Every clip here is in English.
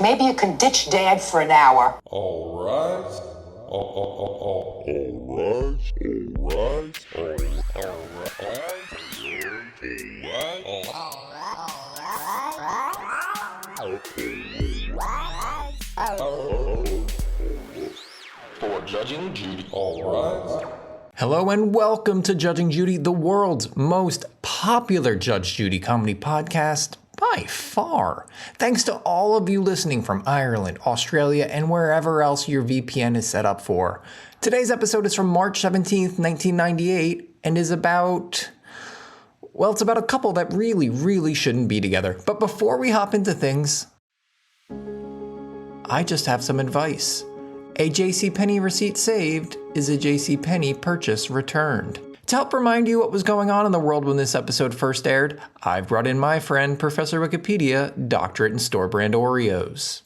Maybe you can ditch Dad for an hour. All right. All right. For Judging Judy. All right. Hello and welcome to Judging Judy, the world's most popular Judge Judy comedy podcast by far. Thanks to all of you listening from Ireland, Australia, and wherever else your VPN is set up for. Today's episode is from March 17th, 1998, and is about... well, it's about a couple that really shouldn't be together. But before we hop into things, I just have some advice. A JCPenney receipt saved is a JCPenney purchase returned. To help remind you what was going on in the world when this episode first aired, I've brought in my friend, Professor Wikipedia, doctorate in store brand Oreos.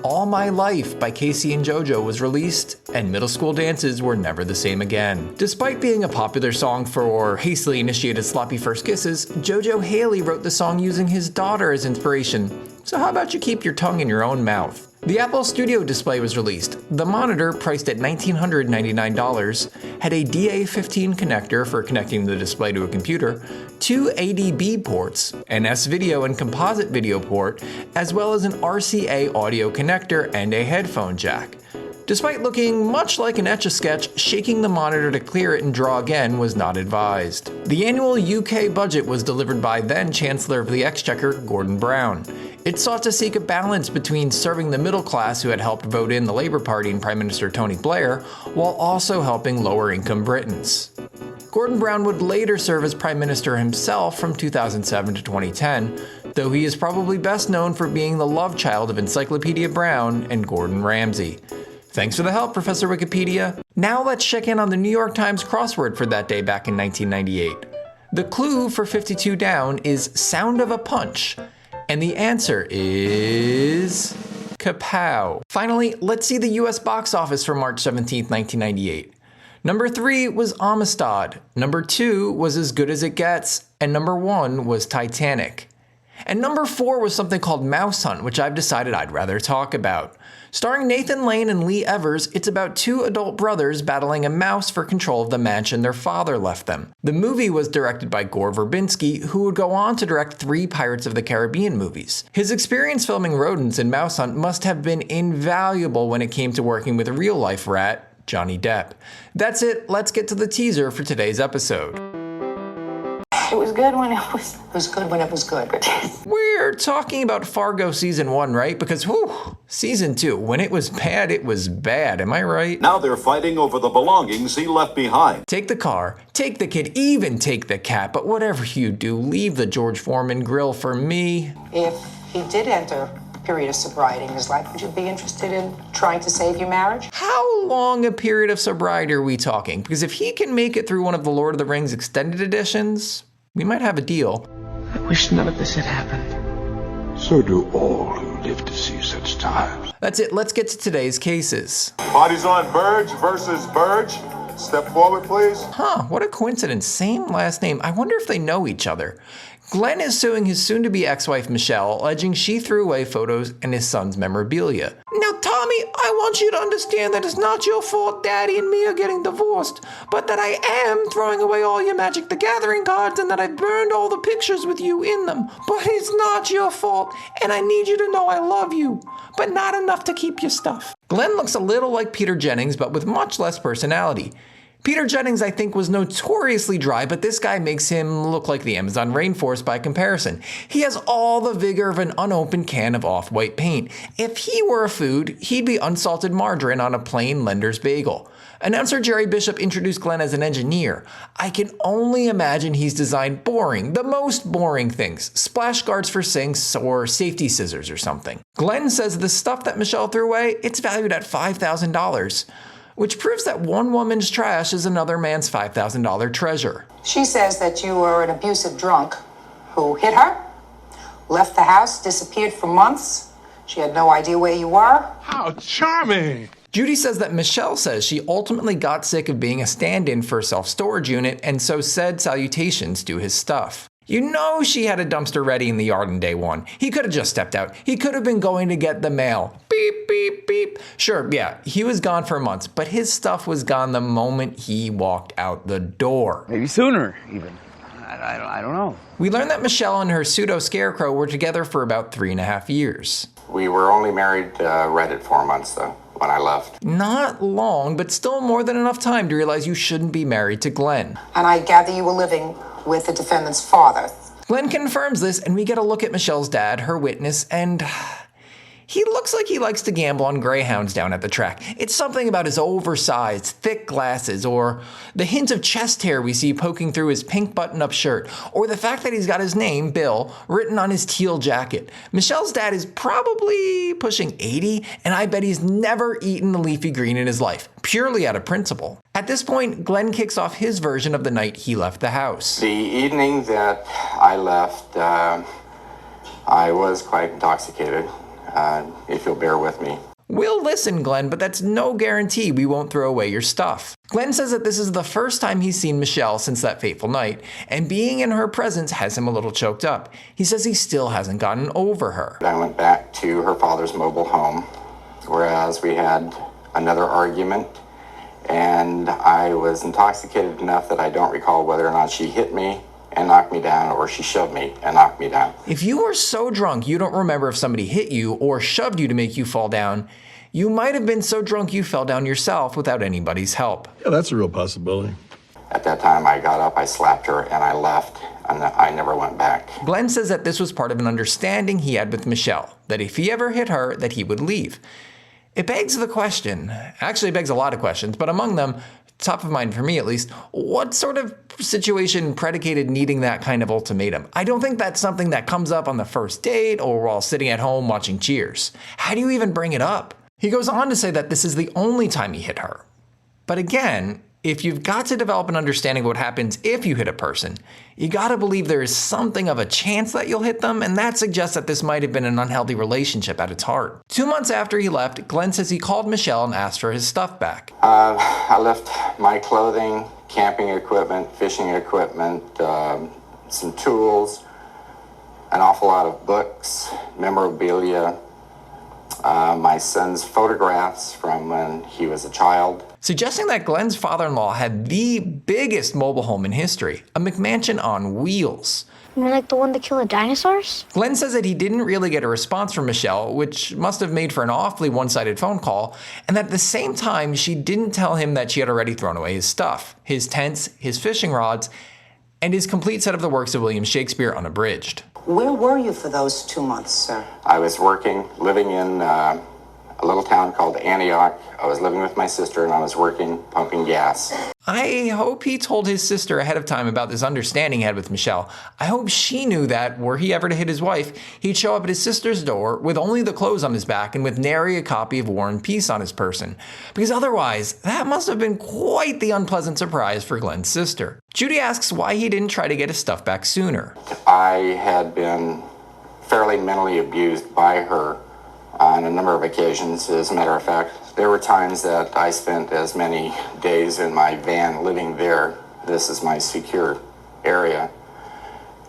All My Life by Casey and JoJo was released, and middle school dances were never the same again. Despite being a popular song for hastily initiated sloppy first kisses, JoJo Haley wrote the song using his daughter as inspiration. So how about you keep your tongue in your own mouth? The Apple Studio display was released. The monitor, priced at $1,999, had a DA15 connector for connecting the display to a computer, 2 ADB ports, an S-Video and composite video port, as well as an RCA audio connector and a headphone jack. Despite looking much like an Etch-a-Sketch, shaking the monitor to clear it and draw again was not advised. The annual UK budget was delivered by then Chancellor of the Exchequer, Gordon Brown. It sought to seek a balance between serving the middle class who had helped vote in the Labour Party and Prime Minister Tony Blair, while also helping lower-income Britons. Gordon Brown would later serve as Prime Minister himself from 2007 to 2010, though he is probably best known for being the love child of Encyclopedia Brown and Gordon Ramsay. Thanks for the help, Professor Wikipedia. Now let's check in on the New York Times crossword for that day back in 1998. The clue for 52 Down is sound of a punch, and the answer is kapow. Finally, let's see the US box office for March 17th, 1998. Number 3 was Amistad, number 2 was As Good as It Gets, and number 1 was Titanic. And number 4 was something called Mouse Hunt, which I've decided I'd rather talk about. Starring Nathan Lane and Lee Evers, it's about 2 adult brothers battling a mouse for control of the mansion their father left them. The movie was directed by Gore Verbinski, who would go on to direct 3 Pirates of the Caribbean movies. His experience filming rodents in Mouse Hunt must have been invaluable when it came to working with a real-life rat, Johnny Depp. That's it, let's get to the teaser for today's episode. It was good when it was good when it was good. We're talking about Fargo Season 1, right? Because, Season 2, when it was bad, am I right? Now they're fighting over the belongings he left behind. Take the car, take the kid, even take the cat, but whatever you do, leave the George Foreman grill for me. If he did enter a period of sobriety in his life, would you be interested in trying to save your marriage? How long a period of sobriety are we talking? Because if he can make it through one of the Lord of the Rings extended editions, we might have a deal. I wish none of this had happened. So do all who live to see such times. That's it, let's get to today's cases. Bodies on Burge versus Burge. Step forward, please. What a coincidence. Same last name. I wonder if they know each other. Glenn is suing his soon-to-be ex-wife Michelle, alleging she threw away photos and his son's memorabilia. Now, Tommy, I want you to understand that it's not your fault Daddy and me are getting divorced, but that I am throwing away all your Magic the Gathering cards and that I burned all the pictures with you in them. But it's not your fault, and I need you to know I love you, but not enough to keep your stuff. Glenn looks a little like Peter Jennings, but with much less personality. Peter Jennings, I think, was notoriously dry, but this guy makes him look like the Amazon rainforest by comparison. He has all the vigor of an unopened can of off-white paint. If he were a food, he'd be unsalted margarine on a plain Lender's bagel. Announcer Jerry Bishop introduced Glenn as an engineer. I can only imagine he's designed the most boring things. Splash guards for sinks or safety scissors or something. Glenn says the stuff that Michelle threw away, it's valued at $5,000. Which proves that one woman's trash is another man's $5,000 treasure. She says that you were an abusive drunk who hit her, left the house, disappeared for months. She had no idea where you were. How charming. Judy says that Michelle says she ultimately got sick of being a stand-in for a self-storage unit and so said salutations to his stuff. You know she had a dumpster ready in the yard on day one. He could have just stepped out. He could have been going to get the mail. Beep, beep, beep. Sure, yeah, he was gone for months, but his stuff was gone the moment he walked out the door. Maybe sooner, even. I don't know. We learned that Michelle and her pseudo-scarecrow were together for about 3.5 years. We were only married right at 4 months, though, when I left. Not long, but still more than enough time to realize you shouldn't be married to Glenn. And I gather you were living with the defendant's father. Glenn confirms this, and we get a look at Michelle's dad, her witness, and he looks like he likes to gamble on greyhounds down at the track. It's something about his oversized, thick glasses, or the hint of chest hair we see poking through his pink button-up shirt, or the fact that he's got his name, Bill, written on his teal jacket. Michelle's dad is probably pushing 80, and I bet he's never eaten a leafy green in his life, purely out of principle. At this point, Glenn kicks off his version of the night he left the house. The evening that I left, I was quite intoxicated. If you'll bear with me. We'll listen, Glenn, but that's no guarantee we won't throw away your stuff. Glenn says that this is the first time he's seen Michelle since that fateful night, and being in her presence has him a little choked up. He says he still hasn't gotten over her. I went back to her father's mobile home, whereas we had another argument, and I was intoxicated enough that I don't recall whether or not she hit me and knocked me down, or she shoved me and knocked me down. If you were so drunk you don't remember if somebody hit you or shoved you to make you fall down, you might have been so drunk you fell down yourself without anybody's help. Yeah, that's a real possibility. At that time, I got up, I slapped her, and I left, and I never went back. Glenn says that this was part of an understanding he had with Michelle, that if he ever hit her, that he would leave. It begs the question, actually it begs a lot of questions, but among them, top of mind for me at least, what sort of situation predicated needing that kind of ultimatum? I don't think that's something that comes up on the first date or while sitting at home watching Cheers. How do you even bring it up? He goes on to say that this is the only time he hit her. But again, if you've got to develop an understanding of what happens if you hit a person, you gotta believe there is something of a chance that you'll hit them, and that suggests that this might have been an unhealthy relationship at its heart. 2 months after he left, Glenn says he called Michelle and asked for his stuff back. I left my clothing, camping equipment, fishing equipment, some tools, an awful lot of books, memorabilia, my son's photographs from when he was a child. Suggesting that Glenn's father-in-law had the biggest mobile home in history, a McMansion on wheels. You're like the one that killed the dinosaurs? Glenn says that he didn't really get a response from Michelle, which must have made for an awfully one-sided phone call, and that at the same time, she didn't tell him that she had already thrown away his stuff, his tents, his fishing rods, and his complete set of the works of William Shakespeare unabridged. Where were you for those 2 months, sir? I was living in a little town called Antioch. I was living with my sister and I was working pumping gas. I hope he told his sister ahead of time about this understanding he had with Michelle. I hope she knew that, were he ever to hit his wife, he'd show up at his sister's door with only the clothes on his back and with nary a copy of War and Peace on his person. Because otherwise, that must have been quite the unpleasant surprise for Glenn's sister. Judy asks why he didn't try to get his stuff back sooner. I had been fairly mentally abused by her on a number of occasions. As a matter of fact, there were times that I spent as many days in my van living there. This is my secure area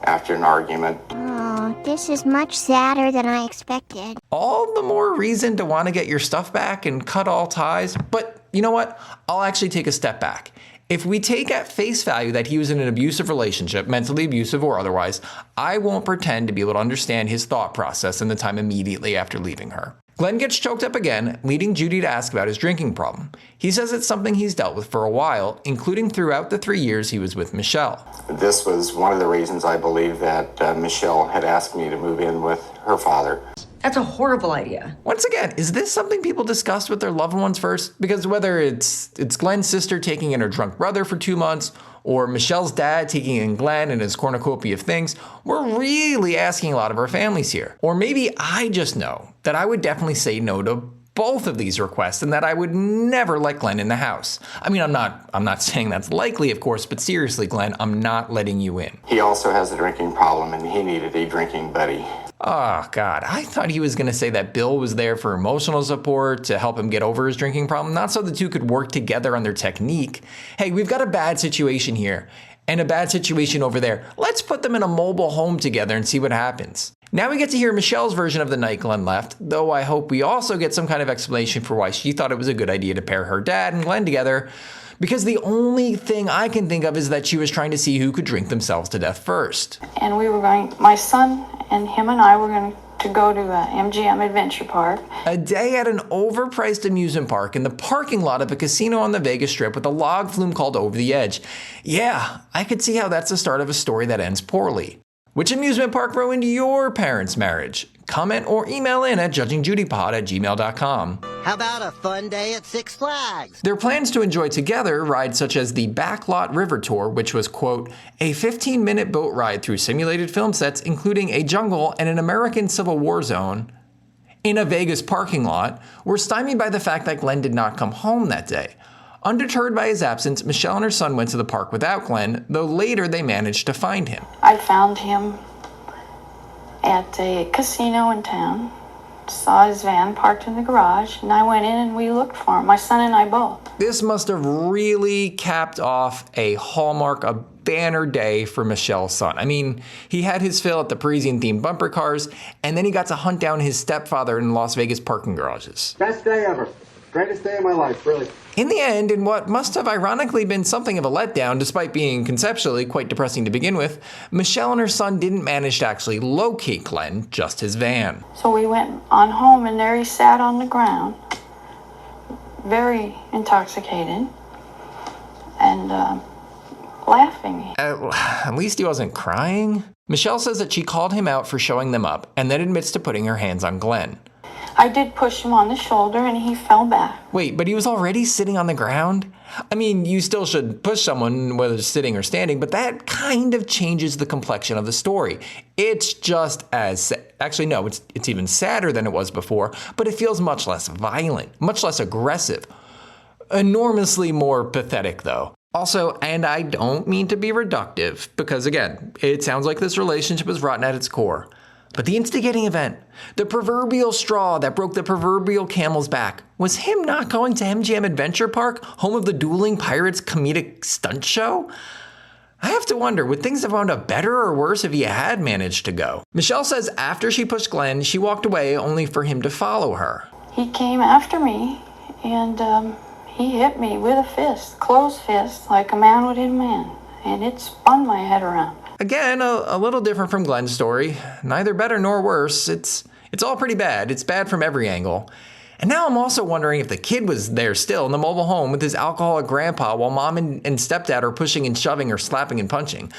after an argument. Oh, this is much sadder than I expected. All the more reason to want to get your stuff back and cut all ties. But you know what? I'll actually take a step back. If we take at face value that he was in an abusive relationship, mentally abusive or otherwise, I won't pretend to be able to understand his thought process in the time immediately after leaving her. Glenn gets choked up again, leading Judy to ask about his drinking problem. He says it's something he's dealt with for a while, including throughout the 3 years he was with Michelle. This was one of the reasons I believe that Michelle had asked me to move in with her father. That's a horrible idea. Once again, is this something people discussed with their loved ones first? Because whether it's Glenn's sister taking in her drunk brother for 2 months, or Michelle's dad taking in Glenn and his cornucopia of things, we're really asking a lot of our families here. Or maybe I just know that I would definitely say no to both of these requests and that I would never let Glenn in the house. I mean, I'm not saying that's likely, of course, but seriously, Glenn, I'm not letting you in. He also has a drinking problem and he needed a drinking buddy. Oh, God, I thought he was going to say that Bill was there for emotional support to help him get over his drinking problem, not so the two could work together on their technique. Hey, we've got a bad situation here, and a bad situation over there. Let's put them in a mobile home together and see what happens. Now we get to hear Michelle's version of the night Glenn left, though I hope we also get some kind of explanation for why she thought it was a good idea to pair her dad and Glenn together, because the only thing I can think of is that she was trying to see who could drink themselves to death first. And we were going, my son and him and I were going to go to MGM Adventure Park. A day at an overpriced amusement park in the parking lot of a casino on the Vegas Strip with a log flume called Over the Edge. Yeah, I could see how that's the start of a story that ends poorly. Which amusement park ruined your parents' marriage? Comment or email in at judgingjudypod@gmail.com. How about a fun day at Six Flags? Their plans to enjoy together rides such as the Backlot River Tour, which was, quote, a 15-minute boat ride through simulated film sets, including a jungle and an American Civil War zone in a Vegas parking lot, were stymied by the fact that Glenn did not come home that day. Undeterred by his absence, Michelle and her son went to the park without Glenn, though later they managed to find him. I found him at a casino in town, saw his van parked in the garage, and I went in and we looked for him, my son and I both. This must have really capped off a hallmark, a banner day for Michelle's son. I mean, he had his fill at the Parisian-themed bumper cars, and then he got to hunt down his stepfather in Las Vegas parking garages. Best day ever. Greatest day of my life, really. In the end, in what must have ironically been something of a letdown, despite being conceptually quite depressing to begin with, Michelle and her son didn't manage to actually locate Glenn, just his van. So we went on home, and there he sat on the ground, very intoxicated, and laughing. At least he wasn't crying. Michelle says that she called him out for showing them up, and then admits to putting her hands on Glenn. I did push him on the shoulder and he fell back. Wait, but he was already sitting on the ground? I mean, you still should push someone, whether sitting or standing, but that kind of changes the complexion of the story. It's just as, actually no, it's even sadder than it was before, but it feels much less violent, much less aggressive. Enormously more pathetic though. Also, and I don't mean to be reductive, because again, it sounds like this relationship is rotten at its core. But the instigating event, the proverbial straw that broke the proverbial camel's back, was him not going to MGM Adventure Park, home of the dueling pirates comedic stunt show? I have to wonder, would things have wound up better or worse if he had managed to go? Michelle says after she pushed Glenn, she walked away only for him to follow her. He came after me and he hit me with a fist, closed fist, like a man would hit a man, and it spun my head around. Again, a little different from Glenn's story. Neither better nor worse. It's all pretty bad. It's bad from every angle. And now I'm also wondering if the kid was there still in the mobile home with his alcoholic grandpa while mom and stepdad are pushing and shoving or slapping and punching.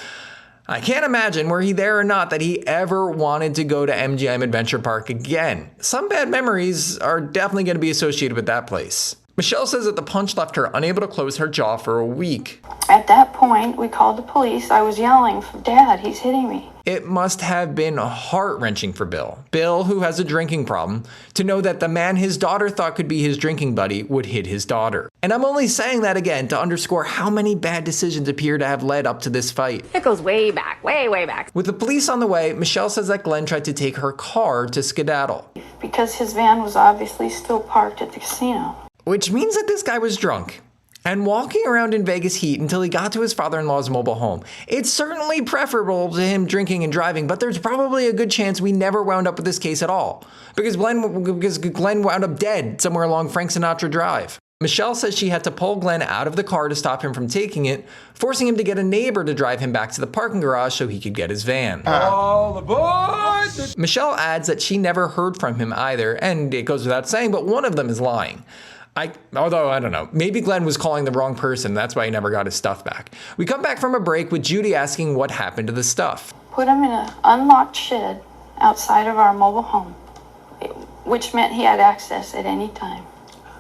I can't imagine, were he there or not, that he ever wanted to go to MGM Adventure Park again. Some bad memories are definitely going to be associated with that place. Michelle says that the punch left her unable to close her jaw for a week. At that point, we called the police. I was yelling, "Dad, he's hitting me." It must have been heart-wrenching for Bill. Bill, who has a drinking problem, to know that the man his daughter thought could be his drinking buddy would hit his daughter. And I'm only saying that again to underscore how many bad decisions appear to have led up to this fight. It goes way back, way back. With the police on the way, Michelle says that Glenn tried to take her car to skedaddle. Because his van was obviously still parked at the casino. Which means that this guy was drunk and walking around in Vegas heat until he got to his father-in-law's mobile home. It's certainly preferable to him drinking and driving, but there's probably a good chance we never wound up with this case at all. Because Glenn wound up dead somewhere along Frank Sinatra Drive. Michelle says she had to pull Glenn out of the car to stop him from taking it, forcing him to get a neighbor to drive him back to the parking garage so he could get his van. All aboard! Michelle adds that she never heard from him either, and it goes without saying, but one of them is lying. Although, I don't know, maybe Glenn was calling the wrong person, that's why he never got his stuff back. We come back from a break with Judy asking what happened to the stuff. Put him in an unlocked shed outside of our mobile home, which meant he had access at any time.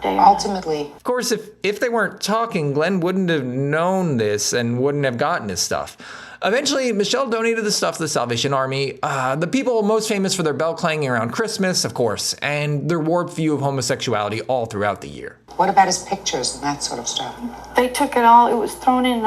Ultimately. Of course, if they weren't talking, Glenn wouldn't have known this and wouldn't have gotten his stuff. Eventually, Michelle donated the stuff to the Salvation Army, the people most famous for their bell clanging around Christmas, of course, and their warped view of homosexuality all throughout the year. What about his pictures and that sort of stuff? They took it all. It was thrown in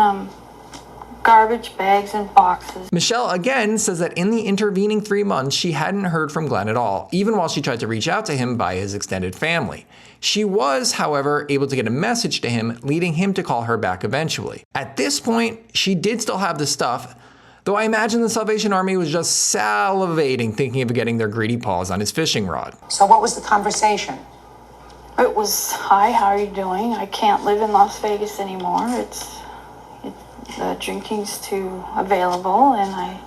garbage bags and boxes. Michelle again says that in the intervening 3 months, she hadn't heard from Glenn at all, even while she tried to reach out to him via his extended family. She was, however, able to get a message to him, leading him to call her back eventually. At this point, she did still have the stuff, though I imagine the Salvation Army was just salivating thinking of getting their greedy paws on his fishing rod. So what was the conversation? It was, hi, how are you doing? I can't live in Las Vegas anymore. The drinking's too available, and I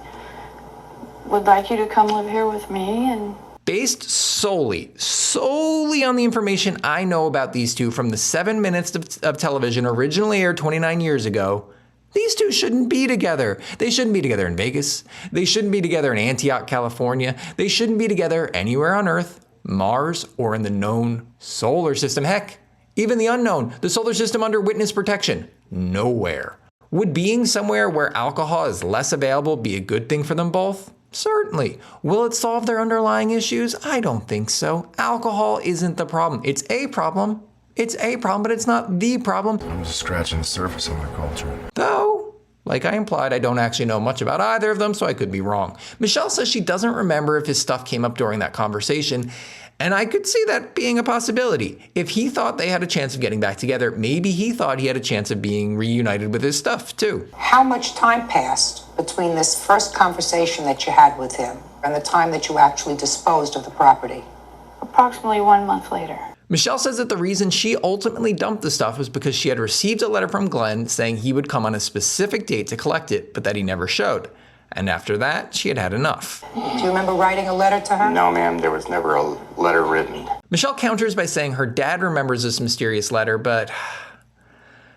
would like you to come live here with me. And based solely on the information I know about these two from the 7 minutes of television originally aired 29 years ago, these two shouldn't be together. They shouldn't be together in Vegas. They shouldn't be together in Antioch, California. They shouldn't be together anywhere on Earth, Mars, or in the known solar system. Heck, even the unknown, the solar system under witness protection. Nowhere. Would being somewhere where alcohol is less available be a good thing for them both? Certainly. Will it solve their underlying issues? I don't think so. Alcohol isn't the problem. It's a problem. It's a problem, but it's not the problem. I'm just scratching the surface of their culture. Though, like I implied, I don't actually know much about either of them, so I could be wrong. Michelle says she doesn't remember if his stuff came up during that conversation, and I could see that being a possibility. If he thought they had a chance of getting back together, maybe he thought he had a chance of being reunited with his stuff, too. How much time passed between this first conversation that you had with him and the time that you actually disposed of the property? approximately 1 month later. Michelle says that the reason she ultimately dumped the stuff was because she had received a letter from Glenn saying he would come on a specific date to collect it, but that he never showed. And after that, she had had enough. Do you remember writing a letter to her? No, ma'am, there was never a letter written. Michelle counters by saying her dad remembers this mysterious letter, but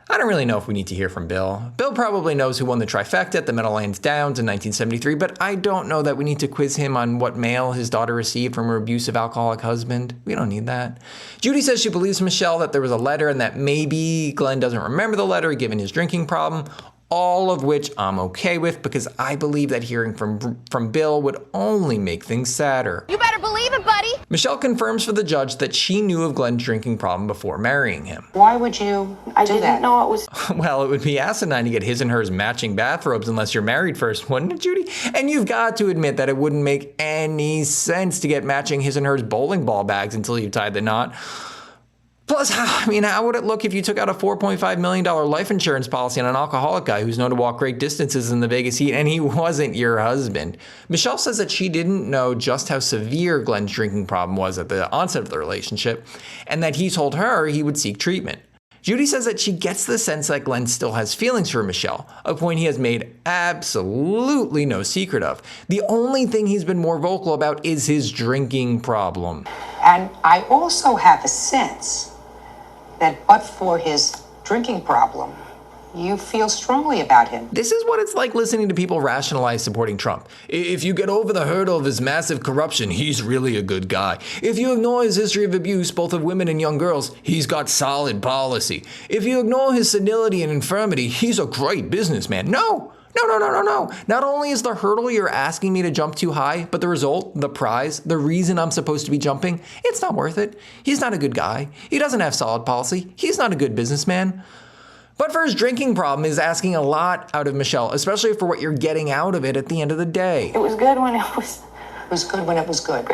I don't really know if we need to hear from Bill. Bill probably knows who won the trifecta at the Meadowlands Downs in 1973, but I don't know that we need to quiz him on what mail his daughter received from her abusive alcoholic husband. We don't need that. Judy says she believes Michelle that there was a letter and that maybe Glenn doesn't remember the letter given his drinking problem. All of which I'm okay with because I believe that hearing from Bill would only make things sadder. You better believe it, buddy. Michelle confirms for the judge that she knew of Glenn's drinking problem before marrying him. Why would you do that? I didn't know it was... Well, it would be asinine to get his and hers matching bathrobes unless you're married first, wouldn't it, Judy? And you've got to admit that it wouldn't make any sense to get matching his and hers bowling ball bags until you tied the knot. Plus, I mean, how would it look if you took out a $4.5 million life insurance policy on an alcoholic guy who's known to walk great distances in the Vegas heat and he wasn't your husband? Michelle says that she didn't know just how severe Glenn's drinking problem was at the onset of the relationship and that he told her he would seek treatment. Judy says that she gets the sense that Glenn still has feelings for Michelle, a point he has made absolutely no secret of. The only thing he's been more vocal about is his drinking problem. And I also have a sense that but for his drinking problem, you feel strongly about him. This is what it's like listening to people rationalize supporting Trump. If you get over the hurdle of his massive corruption, he's really a good guy. If you ignore his history of abuse, both of women and young girls, he's got solid policy. If you ignore his senility and infirmity, he's a great businessman. No. Not only is the hurdle you're asking me to jump too high, but the result, the prize, the reason I'm supposed to be jumping, it's not worth it. He's not a good guy. He doesn't have solid policy. He's not a good businessman. But for his drinking problem is asking a lot out of Michelle, especially for what you're getting out of it at the end of the day. It was good when it was... It was good when it was good.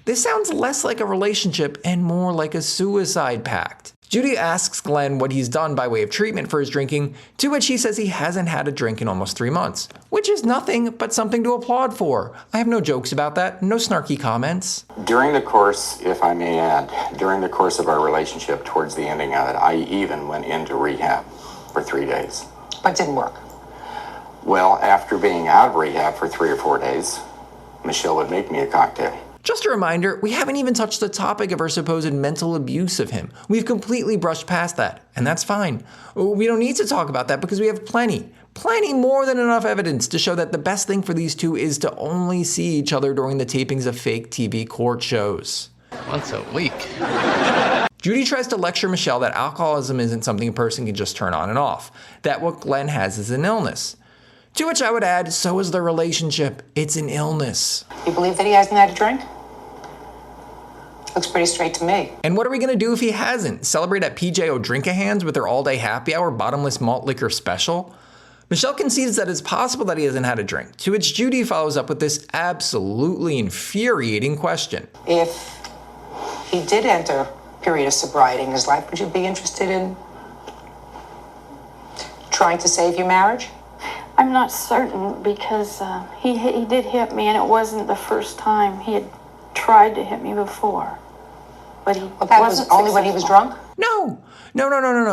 This sounds less like a relationship and more like a suicide pact. Judy asks Glenn what he's done by way of treatment for his drinking, to which he says he hasn't had a drink in almost 3 months, which is nothing but something to applaud for. I have no jokes about that, no snarky comments. During the course, if I may add, during the course of our relationship towards the ending of it, I even went into rehab for 3 days. But didn't work. Well, after being out of rehab for 3 or 4 days, Michelle would make me a cocktail. Just a reminder, we haven't even touched the topic of her supposed mental abuse of him. We've completely brushed past that, and that's fine. We don't need to talk about that because we have plenty more than enough evidence to show that the best thing for these two is to only see each other during the tapings of fake TV court shows. Once a week. Judy tries to lecture Michelle that alcoholism isn't something a person can just turn on and off, that what Glenn has is an illness. To which I would add, so is their relationship. It's an illness. You believe that he hasn't had a drink? Looks pretty straight to me. And what are we going to do if he hasn't? Celebrate at PJO Drink-A-Hands with their all-day happy hour bottomless malt liquor special? Michelle concedes that it's possible that he hasn't had a drink, to which Judy follows up with this absolutely infuriating question. If he did enter a period of sobriety in his life, would you be interested in trying to save your marriage? I'm not certain because he did hit me, and it wasn't the first time. He had tried to hit me before, but he that was only when he was drunk? No,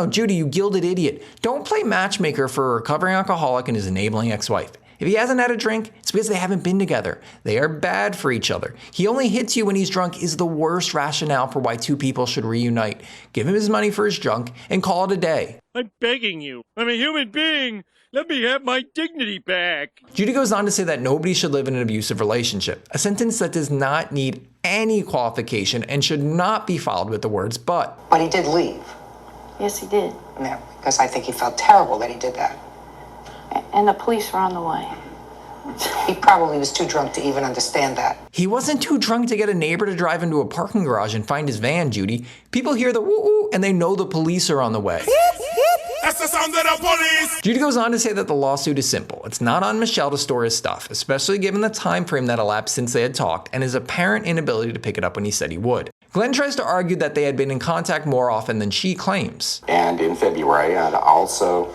Judy, you gilded idiot. Don't play matchmaker for a recovering alcoholic and his enabling ex-wife. If he hasn't had a drink, it's because they haven't been together. They are bad for each other. He only hits you when he's drunk is the worst rationale for why two people should reunite. Give him his money for his drunk and call it a day. I'm begging you. I'm a human being. Let me have my dignity back. Judy goes on to say that nobody should live in an abusive relationship, a sentence that does not need any qualification and should not be followed with the words but. But he did leave. Yes, he did. Yeah, because I think he felt terrible that he did that. And the police were on the way. He probably was too drunk to even understand that. He wasn't too drunk to get a neighbor to drive into a parking garage and find his van, Judy. People hear the woo-woo and they know the police are on the way. That's the sound of the police! Judy goes on to say that the lawsuit is simple. It's not on Michelle to store his stuff, especially given the time frame that elapsed since they had talked and his apparent inability to pick it up when he said he would. Glenn tries to argue that they had been in contact more often than she claims. And in February, I'd also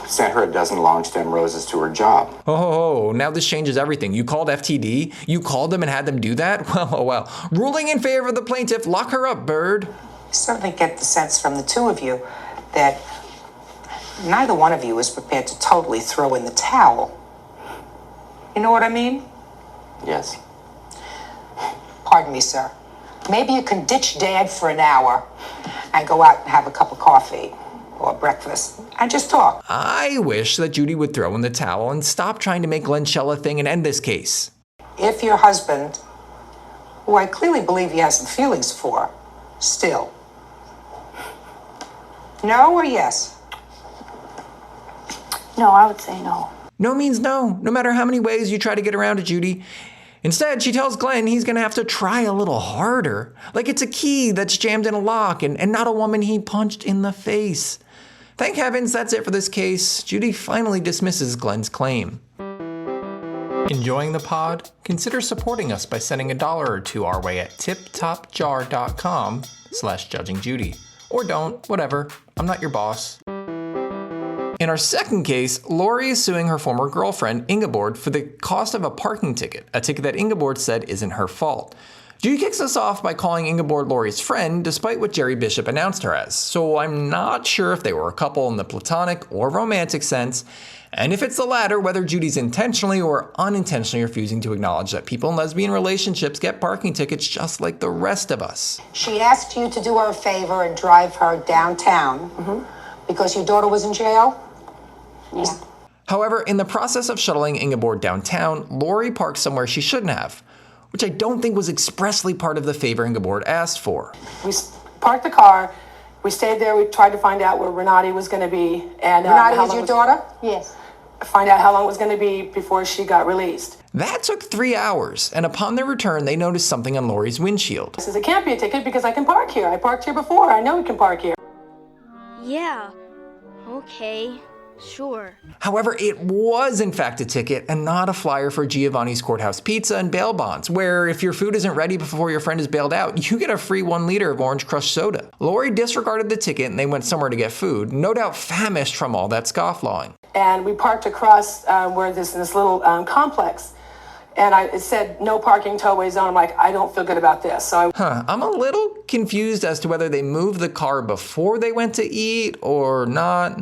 sent her a dozen long stem roses to her job. Oh, now this changes everything. You called FTD? You called them and had them do that? Well. Ruling in favor of the plaintiff, lock her up, Bird. I certainly get the sense from the two of you that neither one of you is prepared to totally throw in the towel. You know what I mean? Yes. Pardon me, sir. Maybe you can ditch Dad for an hour and go out and have a cup of coffee or breakfast and just talk. I wish that Judy would throw in the towel and stop trying to make Glenn Shell a thing and end this case. If your husband, who I clearly believe he has some feelings for, still. No or yes? No, I would say no. No means no, no matter how many ways you try to get around it, Judy. Instead, she tells Glenn he's gonna have to try a little harder. Like it's a key that's jammed in a lock and not a woman he punched in the face. Thank heavens that's it for this case. Judy finally dismisses Glenn's claim. Enjoying the pod? Consider supporting us by sending $1 or $2 our way at tiptopjar.com/judgingjudy. Or don't, whatever. I'm not your boss. In our second case, Lori is suing her former girlfriend, Ingeborg, for the cost of a parking ticket, a ticket that Ingeborg said isn't her fault. Judy kicks us off by calling Ingeborg Lori's friend, despite what Jerry Bishop announced her as, so I'm not sure if they were a couple in the platonic or romantic sense, and if it's the latter, whether Judy's intentionally or unintentionally refusing to acknowledge that people in lesbian relationships get parking tickets just like the rest of us. She asked you to do her a favor and drive her downtown because your daughter was in jail? Yeah. However, in the process of shuttling Ingeborg downtown, Lori parked somewhere she shouldn't have, which I don't think was expressly part of the favor Ingeborg asked for. We parked the car, we stayed there, we tried to find out where Renati was going to be. And Renati is your daughter? Yes. Find out how long it was going to be before she got released. That took 3 hours, and upon their return, they noticed something on Lori's windshield. I says, it can't be a ticket because I can park here. I parked here before. I know we can park here. Yeah. Okay. Sure. However, it was in fact a ticket and not a flyer for Giovanni's Courthouse Pizza and bail bonds, where if your food isn't ready before your friend is bailed out, you get a free 1 liter of orange crushed soda. Lori disregarded the ticket and they went somewhere to get food, no doubt famished from all that scofflawing. And we parked across where this little complex. And it said no parking tollway zone. I'm like, I don't feel good about this. So I'm a little confused as to whether they moved the car before they went to eat or not.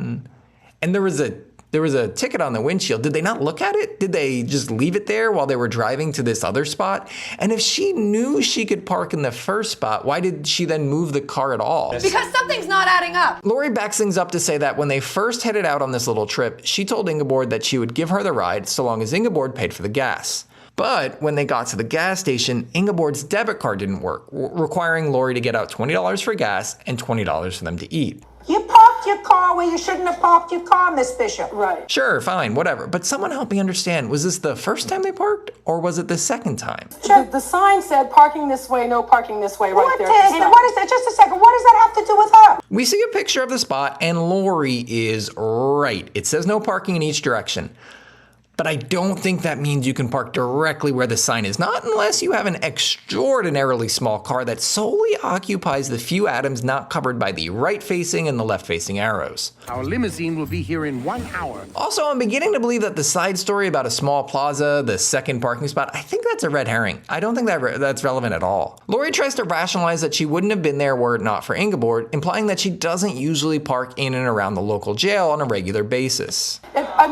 And there was a ticket on the windshield. Did they not look at it? Did they just leave it there while they were driving to this other spot? And if she knew she could park in the first spot, why did she then move the car at all? Because something's not adding up. Lori backs things up to say that when they first headed out on this little trip, she told Ingeborg that she would give her the ride so long as Ingeborg paid for the gas. But when they got to the gas station, Ingeborg's debit card didn't work, requiring Lori to get out $20 for gas and $20 for them to eat. You parked your car where you shouldn't have parked your car, Miss Bishop. Right. Sure, fine, whatever. But someone help me understand, was this the first time they parked or was it the second time? The sign said parking this way, no parking this way, right there. What is that? Just a second. What does that have to do with her? We see a picture of the spot and Lori is right. It says no parking in each direction. But I don't think that means you can park directly where the sign is, not unless you have an extraordinarily small car that solely occupies the few atoms not covered by the right-facing and the left-facing arrows. Our limousine will be here in 1 hour. Also, I'm beginning to believe that the side story about a small plaza, the second parking spot, I think that's a red herring. I don't think that's relevant at all. Lori tries to rationalize that she wouldn't have been there were it not for Ingeborg, implying that she doesn't usually park in and around the local jail on a regular basis.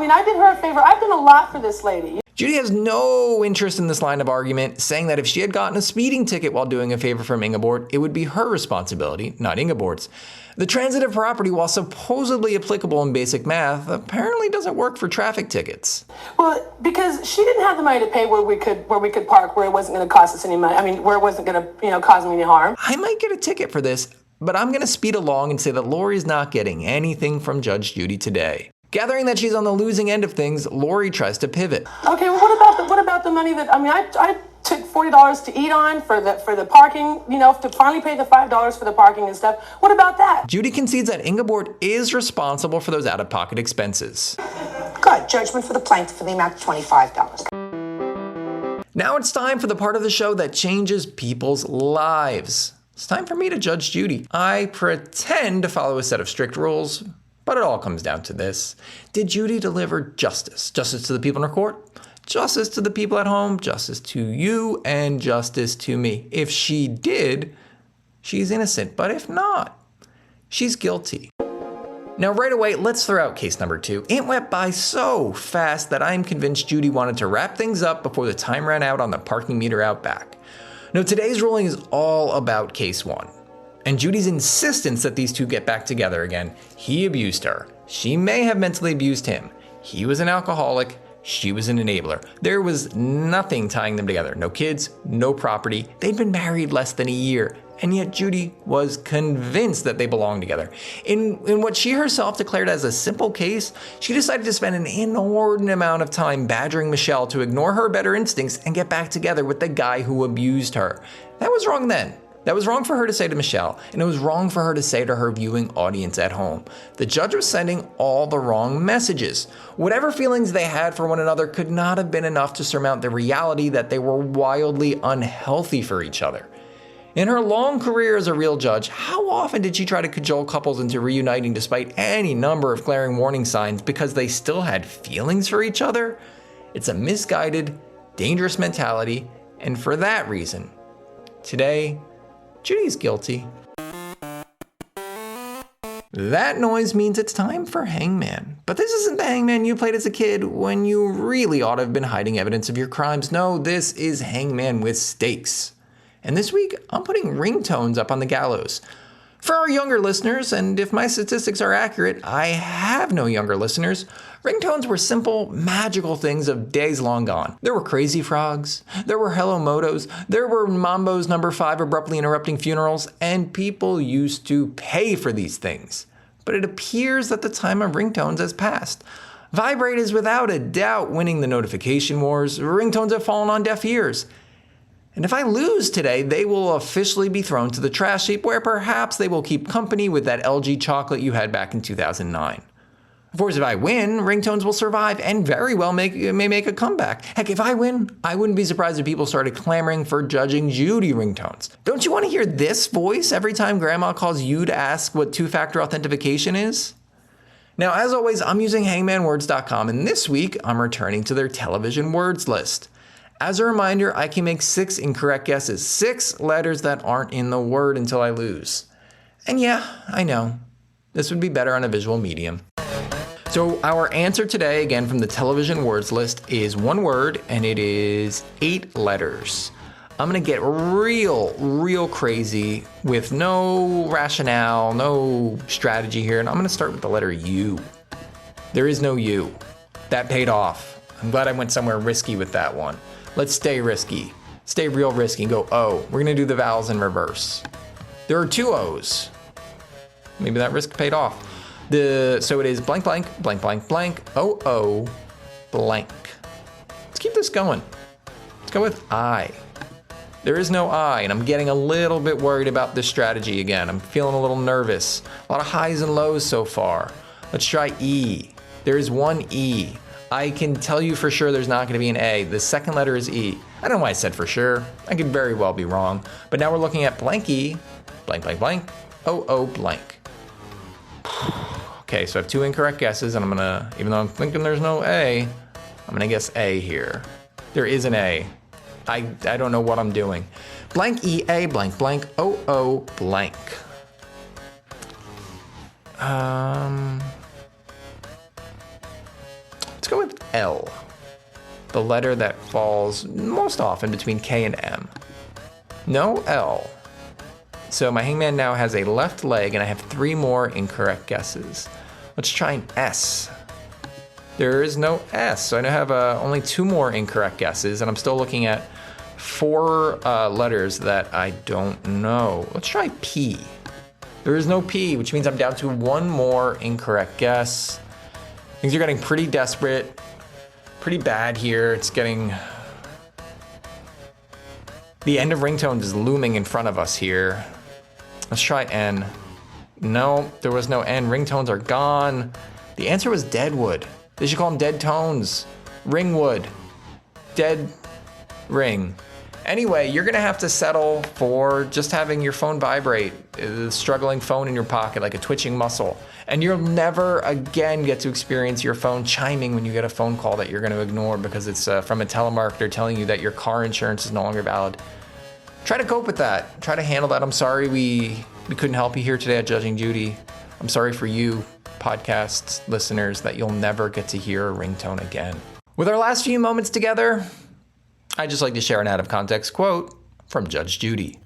I did her a favor. I've done a lot for this lady. Judy has no interest in this line of argument, saying that if she had gotten a speeding ticket while doing a favor from Ingeborg, it would be her responsibility, not Ingeborg's. The transitive property, while supposedly applicable in basic math, apparently doesn't work for traffic tickets. Well, because she didn't have the money to pay where we could park where it wasn't going to cost us any money. Where it wasn't going to cause me any harm. I might get a ticket for this, but I'm going to speed along and say that Lori's not getting anything from Judge Judy today. Gathering that she's on the losing end of things, Lori tries to pivot. Okay, well, what about the money that I took $40 to eat on for the parking, to finally pay the $5 for the parking and stuff. What about that? Judy concedes that Ingeborg is responsible for those out-of-pocket expenses. Good. Judgment for the plaintiff for the amount of $25. Now it's time for the part of the show that changes people's lives. It's time for me to judge Judy. I pretend to follow a set of strict rules, but it all comes down to this. Did Judy deliver justice? Justice to the people in her court? Justice to the people at home? Justice to you? And justice to me? If she did, she's innocent. But if not, she's guilty. Now right away, let's throw out case number 2. It went by so fast that I'm convinced Judy wanted to wrap things up before the time ran out on the parking meter out back. Now today's ruling is all about case 1. And Judy's insistence that these two get back together again. He abused her. She may have mentally abused him. He was an alcoholic. She was an enabler. There was nothing tying them together. No kids, no property. They'd been married less than a year. And yet Judy was convinced that they belonged together. In what she herself declared as a simple case, she decided to spend an inordinate amount of time badgering Michelle to ignore her better instincts and get back together with the guy who abused her. That was wrong then. That was wrong for her to say to Michelle, and it was wrong for her to say to her viewing audience at home. The judge was sending all the wrong messages. Whatever feelings they had for one another could not have been enough to surmount the reality that they were wildly unhealthy for each other. In her long career as a real judge, how often did she try to cajole couples into reuniting despite any number of glaring warning signs because they still had feelings for each other? It's a misguided, dangerous mentality, and for that reason, today, Judy's guilty. That noise means it's time for Hangman. But this isn't the Hangman you played as a kid when you really ought to have been hiding evidence of your crimes. No, this is Hangman with stakes. And this week, I'm putting ringtones up on the gallows. For our younger listeners, and if my statistics are accurate, I have no younger listeners, ringtones were simple, magical things of days long gone. There were Crazy Frogs, there were Hello Motos, there were Mambo's No. 5 abruptly interrupting funerals, and people used to pay for these things. But it appears that the time of ringtones has passed. Vibrate is without a doubt winning the notification wars. Ringtones have fallen on deaf ears. And if I lose today, they will officially be thrown to the trash heap where perhaps they will keep company with that LG chocolate you had back in 2009. Of course, if I win, ringtones will survive and very well may make a comeback. Heck, if I win, I wouldn't be surprised if people started clamoring for Judging Judy ringtones. Don't you want to hear this voice every time Grandma calls you to ask what two-factor authentication is? Now, as always, I'm using hangmanwords.com, and this week, I'm returning to their television words list. As a reminder, I can make 6 incorrect guesses, 6 letters that aren't in the word until I lose. And yeah, I know, this would be better on a visual medium. So our answer today, again from the television words list, is one word, and it is 8 letters. I'm gonna get real crazy with no rationale, no strategy here, and I'm gonna start with the letter U. There is no U. That paid off. I'm glad I went somewhere risky with that one. Let's stay risky. Stay real risky and go O. We're gonna do the vowels in reverse. There are 2 O's. Maybe that risk paid off. So it is blank, blank, blank, blank, blank, oh, blank. Let's keep this going. Let's go with I. There is no I, and I'm getting a little bit worried about this strategy again. I'm feeling a little nervous. A lot of highs and lows so far. Let's try E. There is one E. I can tell you for sure there's not gonna be an A. The second letter is E. I don't know why I said for sure. I could very well be wrong. But now we're looking at blank E, blank, blank, blank, oh, blank. Okay, so I have two incorrect guesses, and I'm gonna, even though I'm thinking there's no A, I'm gonna guess A here. There is an A. I don't know what I'm doing. Blank E, A, blank, blank, oh, blank. Let's go with L. The letter that falls most often between K and M. No L. So my hangman now has a left leg, and I have 3 more incorrect guesses. Let's try an S. There is no S, so I now have only 2 more incorrect guesses, and I'm still looking at 4 letters that I don't know. Let's try P. There is no P, which means I'm down to 1 more incorrect guess. Things are getting pretty desperate, pretty bad here. It's getting... The end of ringtones is looming in front of us here. Let's try N. No, there was no N. Ringtones are gone. The answer was deadwood. They should call them dead tones. Ringwood. Dead ring. Anyway, you're gonna have to settle for just having your phone vibrate, a struggling phone in your pocket like a twitching muscle. And you'll never again get to experience your phone chiming when you get a phone call that you're gonna ignore because it's from a telemarketer telling you that your car insurance is no longer valid. Try to cope with that. Try to handle that. I'm sorry we couldn't help you here today at Judging Judy. I'm sorry for you, podcast listeners, that you'll never get to hear a ringtone again. With our last few moments together, I'd just like to share an out of context quote from Judge Judy.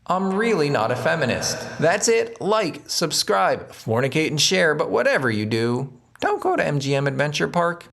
I'm really not a feminist. That's it. Like, subscribe, fornicate, and share, but whatever you do, don't go to MGM Adventure Park.